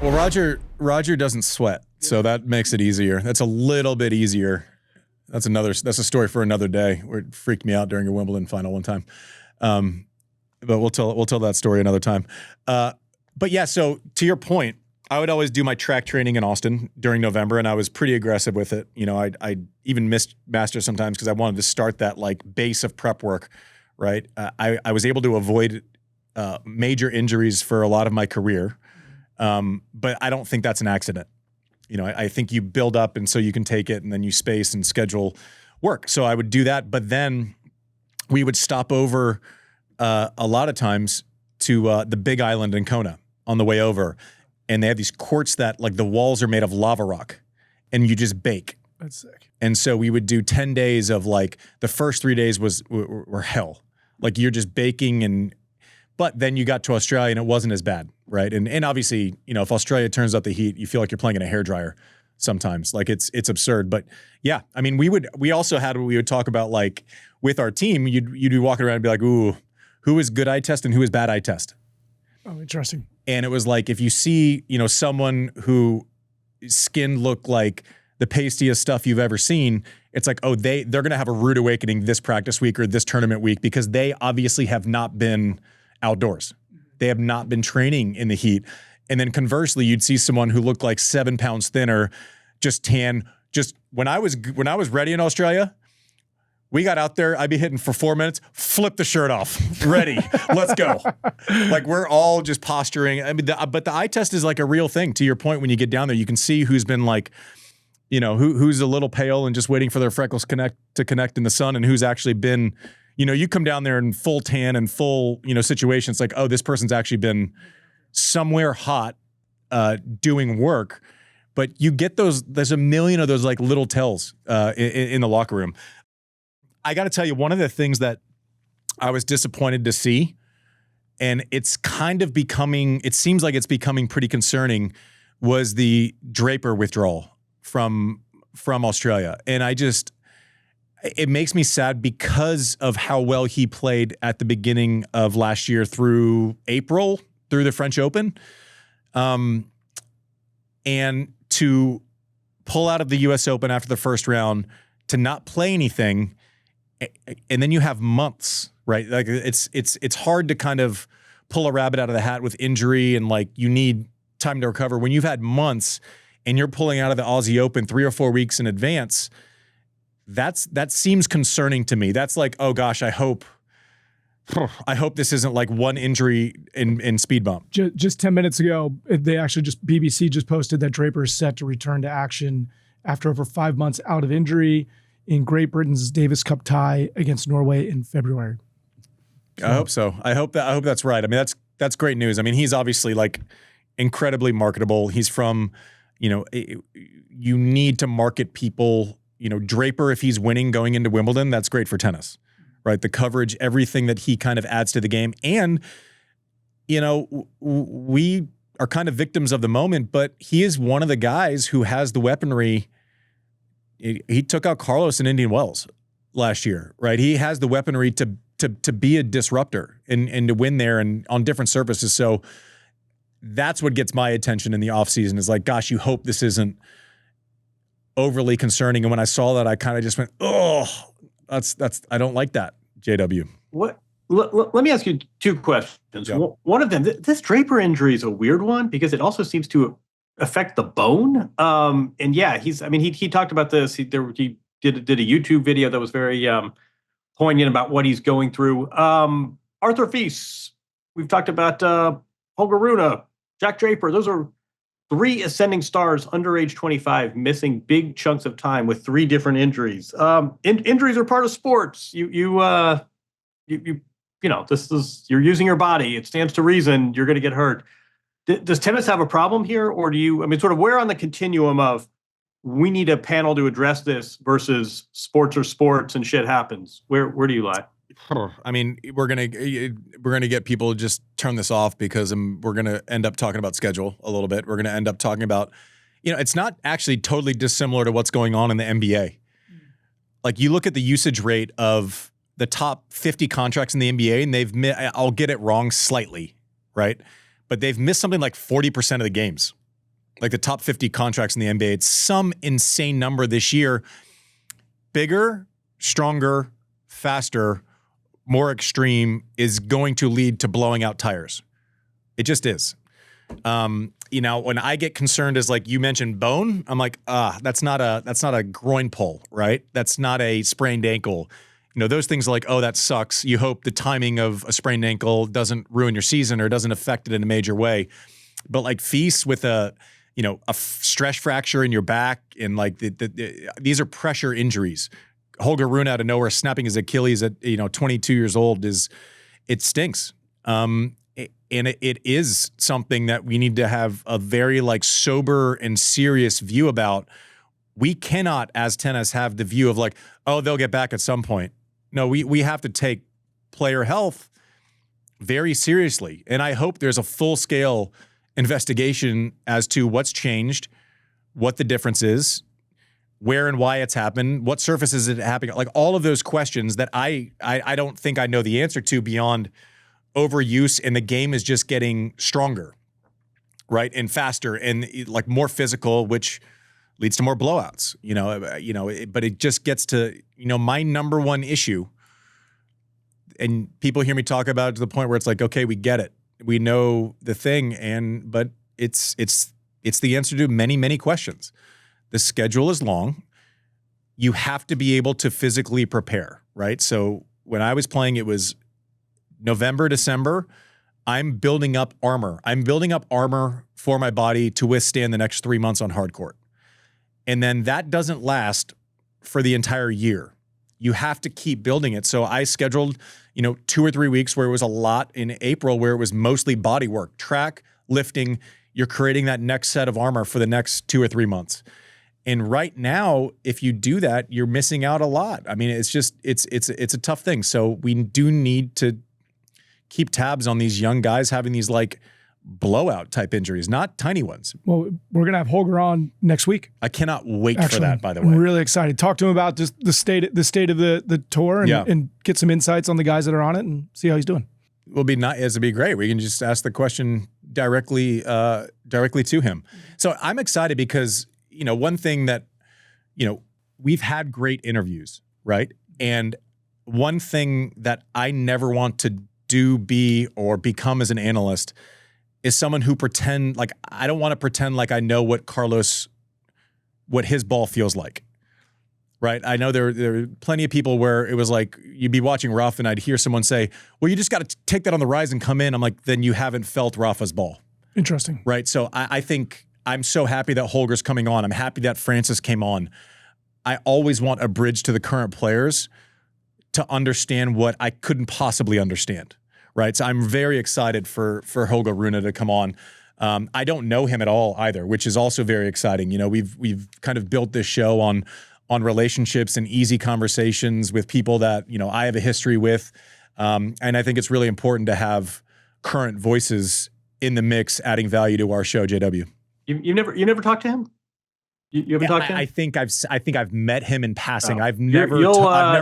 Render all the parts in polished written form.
Well, Roger doesn't sweat, so that makes it easier. That's a little bit easier. That's a story for another day. Where it freaked me out during a Wimbledon final one time. But we'll tell that story another time. But yeah, so to your point, I would always do my track training in Austin during November, and I was pretty aggressive with it. You know, I even missed Masters sometimes because I wanted to start that like base of prep work, right? I was able to avoid major injuries for a lot of my career, but I don't think that's an accident. You know, I think you build up, and so you can take it, and then you space and schedule work. So I would do that, but then we would stop over a lot of times to the Big Island in Kona on the way over. And they have these courts that like the walls are made of lava rock and you just bake. That's sick. And so we would do 10 days of like the first 3 days were hell. Like you're just baking but then you got to Australia and it wasn't as bad, right? And obviously, you know, if Australia turns up the heat, you feel like you're playing in a hairdryer sometimes. Like it's absurd. But yeah, I mean, we also had what we would talk about like with our team, you'd be walking around and be like, ooh, who is good eye test and who is bad eye test? Oh, interesting. And it was like, if you see, you know, someone who skin looked like the pastiest stuff you've ever seen, it's like, oh, they're going to have a rude awakening this practice week or this tournament week because they obviously have not been outdoors. They have not been training in the heat. And then conversely, you'd see someone who looked like 7 pounds thinner, just tan. Just when I was ready in Australia, we got out there, I'd be hitting for 4 minutes, flip the shirt off, ready, let's go. Like we're all just posturing. I mean, but the eye test is like a real thing. To your point, when you get down there, you can see who's been like, you know, who's a little pale and just waiting for their freckles to connect in the sun, and who's actually been, you know, you come down there in full tan and full, you know, situations like, oh, this person's actually been somewhere hot doing work. But you get there's a million of those like little tells in the locker room. I got to tell you, one of the things that I was disappointed to see, and it's kind of it seems like it's becoming pretty concerning, was the Draper withdrawal from Australia. And it makes me sad because of how well he played at the beginning of last year through April, through the French Open. And to pull out of the US Open after the first round, to not play anything, and then you have months, right? Like it's hard to kind of pull a rabbit out of the hat with injury, and like you need time to recover. When you've had months and you're pulling out of the Aussie Open 3 or 4 weeks in advance, that seems concerning to me. That's like, oh gosh, I hope this isn't like one injury in speed bump. Just 10 minutes ago, BBC just posted that Draper is set to return to action after over 5 months out of injury in Great Britain's Davis Cup tie against Norway in February. So, I hope so. I hope that's right. I mean, that's great news. I mean, he's obviously like incredibly marketable. He's from, you know, you need to market people. You know, Draper, if he's winning going into Wimbledon, that's great for tennis, right? The coverage, everything that he kind of adds to the game. And, you know, we are kind of victims of the moment, but he is one of the guys who has the weaponry. He took out Carlos in Indian Wells last year, right? He has the weaponry to be a disruptor and to win there and on different surfaces. So that's what gets my attention in the offseason is like, gosh, you hope this isn't overly concerning. And when I saw that, I kind of just went, oh, that's I don't like that, JW. What? Let me ask you 2 questions. Yep. One of them, this Draper injury is a weird one because it also seems to affect the bone. And yeah, he talked about this. He did a YouTube video that was very poignant about what he's going through. Arthur Feast, we've talked about Holger Rune, Jack Draper. Those are 3 ascending stars under age 25, missing big chunks of time with 3 different injuries. Injuries are part of sports. You know, you're using your body. It stands to reason you're going to get hurt. Does tennis have a problem here, or sort of where on the continuum of we need a panel to address this versus sports are sports and shit happens? Where do you lie? I mean, we're gonna get people to just turn this off because we're gonna end up talking about schedule a little bit. We're gonna end up talking about, you know, it's not actually totally dissimilar to what's going on in the NBA. Like you look at the usage rate of the top 50 contracts in the NBA, and I'll get it wrong slightly, right? But they've missed something like 40% of the games like the top 50 contracts in the NBA. It's some insane number this year. Bigger, stronger, faster, more extreme is going to lead to blowing out tires. It just is. When I get concerned as like you mentioned bone, I'm like, that's not a groin pull, right? That's not a sprained ankle. Those things are like, oh, that sucks. You hope the timing of a sprained ankle doesn't ruin your season or doesn't affect it in a major way. But like Feast with a stress fracture in your back and like these are pressure injuries. Holger Rune out of nowhere snapping his Achilles at 22 years old it stinks. And it is something that we need to have a very like sober and serious view about. We cannot, as tennis, have the view of like, oh, they'll get back at some point. No, we have to take player health very seriously. And I hope there's a full-scale investigation as to what's changed, what the difference is, where and why it's happened, what surfaces it happening, like all of those questions that I don't think I know the answer to beyond overuse, and the game is just getting stronger, right, and faster and like more physical, which leads to more blowouts. But it just gets to my number one issue, and people hear me talk about it to the point where it's like, okay, we get it, we know the thing, but it's the answer to many, many questions. The schedule is long. You have to be able to physically prepare, right? So when I was playing, it was November, December. I'm building up armor. I'm building up armor for my body to withstand the next 3 months on hard court. And then that doesn't last for the entire year. You have to keep building it. So I scheduled, 2 or 3 weeks where it was a lot in April, where it was mostly body work, track, lifting. You're creating that next set of armor for the next 2 or 3 months. And right now, if you do that, you're missing out a lot. I mean, it's a tough thing. So we do need to keep tabs on these young guys having these like blowout type injuries, not tiny ones. Well, we're going to have Holger on next week. I cannot wait for that, by the way. I'm really excited. Talk to him about just the state of the tour and get some insights on the guys that are on it and see how he's doing. It'd be great. We can just ask the question directly to him. So I'm excited because, one thing that, we've had great interviews, right? And one thing that I never want to be or become as an analyst is someone who I don't want to pretend like I know what his ball feels like, right? I know there are plenty of people where it was like, you'd be watching Rafa and I'd hear someone say, well, you just got to take that on the rise and come in. I'm like, then you haven't felt Rafa's ball. Interesting. Right? So I think I'm so happy that Holger's coming on. I'm happy that Francis came on. I always want a bridge to the current players to understand what I couldn't possibly understand. Right. So I'm very excited for Holger Rune to come on. I don't know him at all either, which is also very exciting. We've kind of built this show on relationships and easy conversations with people that, I have a history with. And I think it's really important to have current voices in the mix, adding value to our show, JW. You never talked to him? You haven't talked to him? I think I've met him in passing. I've never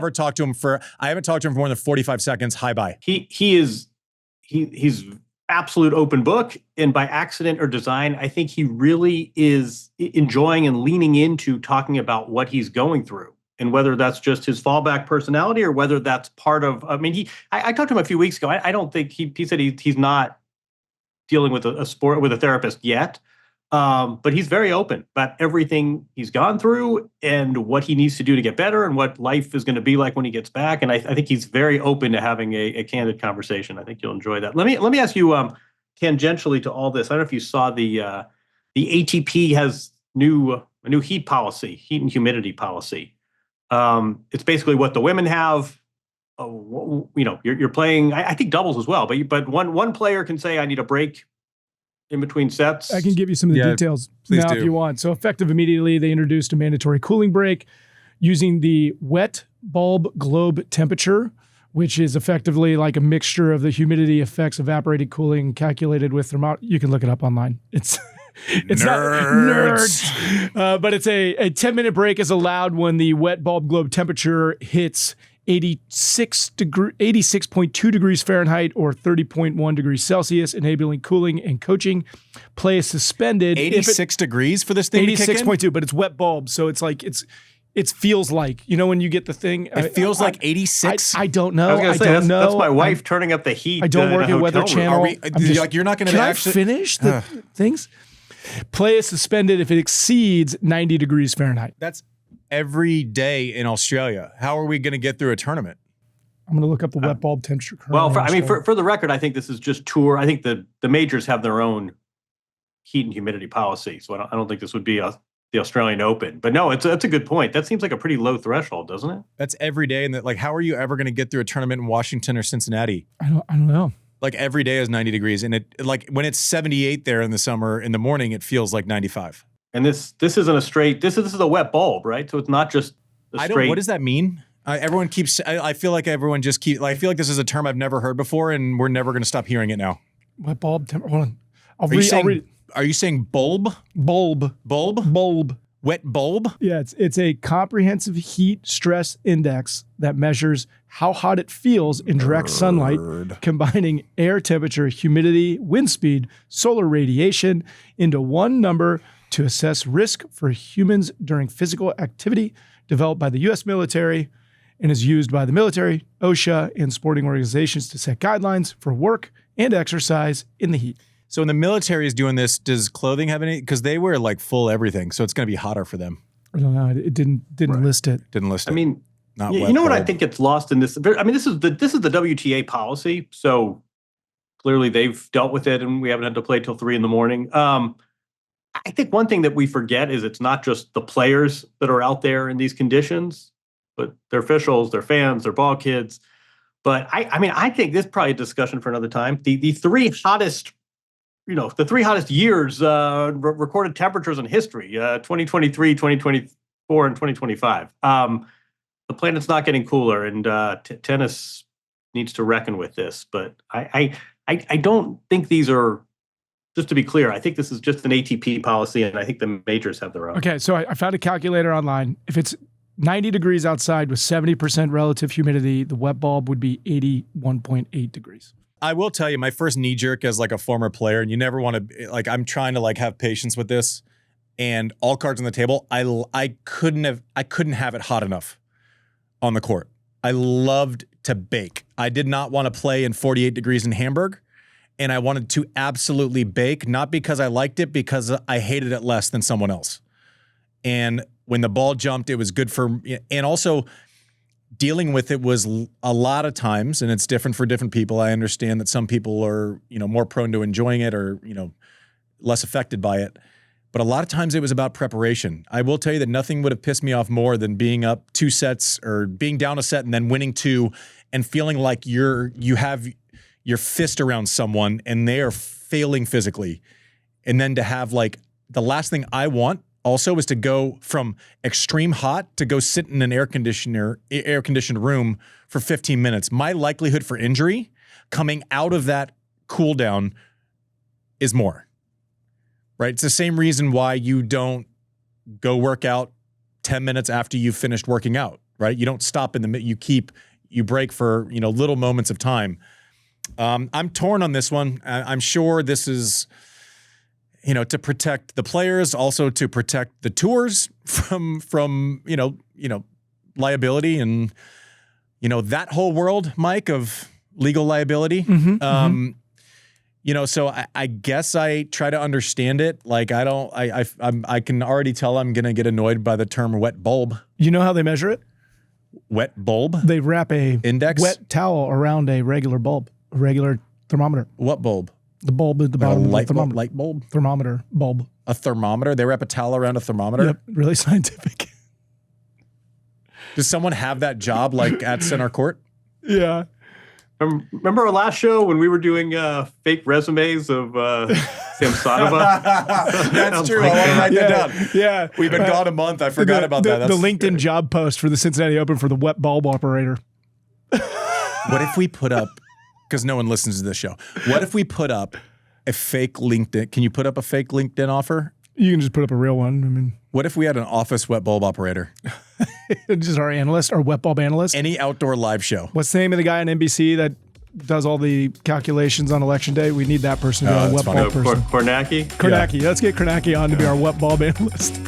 talked to him I haven't talked to him for more than 45 seconds. Hi, bye. He's absolute open book, and by accident or design, I think he really is enjoying and leaning into talking about what he's going through, and whether that's just his fallback personality or whether that's part of. I mean, I talked to him a few weeks ago. I don't think he said he's not dealing with a sport with a therapist yet. But he's very open about everything he's gone through and what he needs to do to get better and what life is going to be like when he gets back. And I think he's very open to having a candid conversation. I think you'll enjoy that. Let me ask you tangentially to all this. I don't know if you saw the ATP has a new heat and humidity policy. It's basically what the women have. You're playing. I think doubles as well, but one player can say, I need a break in between sets. I can give you some of the details now if you want. So effective immediately, they introduced a mandatory cooling break using the wet bulb globe temperature, which is effectively like a mixture of the humidity effects, evaporated cooling calculated with thermometer. You can look it up online. It's nerds. Not nerds. But it's a 10-minute break is allowed when the wet bulb globe temperature hits 86.2 degrees Fahrenheit or 30.1 degrees Celsius, enabling cooling and coaching. Play is suspended. 86 degrees for this thing to kick in? 86.2, but it's wet bulb, so it's like it feels like, when you get the thing. It feels like 86? I don't know. I was going to say, that's my wife turning up the heat. I don't work at Weather Channel. You're not going to actually... Can I finish the things? Play is suspended if it exceeds 90 degrees Fahrenheit. That's every day in Australia. How are we going to get through a tournament? I'm going to look up the wet bulb temperature. Well, for the record, I think this is just tour. I think the majors have their own heat and humidity policy, so I don't think this would be the Australian Open. But no, it's a good point. That seems like a pretty low threshold, doesn't it? That's every day, and how are you ever going to get through a tournament in Washington or Cincinnati? I don't know. Like every day is 90 degrees, and when it's 78 there in the summer, in the morning it feels like 95. And this isn't a straight. This is a wet bulb, right? So it's not just a straight. What does that mean? Everyone keeps. I feel like everyone just keeps. I feel like this is a term I've never heard before, and we're never going to stop hearing it now. Wet bulb. Hold on. Are you saying bulb? Bulb. Wet bulb? Yeah, it's a comprehensive heat stress index that measures how hot it feels in direct sunlight, combining air temperature, humidity, wind speed, solar radiation into one number to assess risk for humans during physical activity, developed by the U.S. military and is used by the military, OSHA, and sporting organizations to set guidelines for work and exercise in the heat. So when the military is doing this, does clothing have any? Because they wear full everything, so it's going to be hotter for them. I don't know. It didn't list it. Didn't list it. I mean, what I think gets lost in this? I mean, this is the WTA policy, so clearly they've dealt with it, and we haven't had to play till 3 a.m. I think one thing that we forget is it's not just the players that are out there in these conditions, but their officials, their fans, their ball kids. But I think this is probably a discussion for another time. The three hottest years recorded temperatures in history: 2023, 2024, and 2025. The planet's not getting cooler, and tennis needs to reckon with this. But I don't think these are. Just to be clear, I think this is just an ATP policy, and I think the majors have their own. Okay, so I found a calculator online. If it's 90 degrees outside with 70% relative humidity, the wet bulb would be 81.8 degrees. I will tell you, my first knee jerk as a former player, and you never want to, I'm trying to have patience with this, and all cards on the table, I couldn't have it hot enough on the court. I loved to bake. I did not want to play in 48 degrees in Hamburg. And I wanted to absolutely bake, not because I liked it, because I hated it less than someone else. And when the ball jumped, it was good for, and also dealing with it was a lot of times, and it's different for different people. I understand that some people are, more prone to enjoying it or, less affected by it. But a lot of times it was about preparation. I will tell you that nothing would have pissed me off more than being up 2 sets or being down a set and then winning 2 and feeling like you have your fist around someone and they are failing physically. And then to have the last thing I want also is to go from extreme hot to go sit in an air-conditioned room for 15 minutes. My likelihood for injury coming out of that cool down is more, right? It's the same reason why you don't go work out 10 minutes after you've finished working out, right? You don't stop in you break for, little moments of time. I'm torn on this one. I'm sure this is, to protect the players, also to protect the tours from liability and, that whole world, Mike, of legal liability. So I guess I try to understand it. I can already tell I'm going to get annoyed by the term wet bulb. You know how they measure it? Wet bulb? They wrap a index wet towel around a regular bulb. A regular thermometer. What bulb? The bulb at the bottom of the thermometer. Light bulb? Thermometer bulb. A thermometer? They wrap a towel around a thermometer? Yep, really scientific. Does someone have that job at center court? Yeah. Remember our last show when we were doing fake resumes of Samsonova? That's true. I want to write that down. Yeah. We've been gone a month. I forgot about that. The LinkedIn job post for the Cincinnati Open for the wet bulb operator. What if we put up, because no one listens to this show, what if we put up a fake LinkedIn? Can you put up a fake LinkedIn offer? You can just put up a real one. What if we had an office wet bulb operator? Just our analyst, our wet bulb analyst. Any outdoor live show. What's the name of the guy on NBC that does all the calculations on election day? We need that person to be our wet bulb person. Kornacki? Kornacki. Yeah. Let's get Kornacki on to be our wet bulb analyst.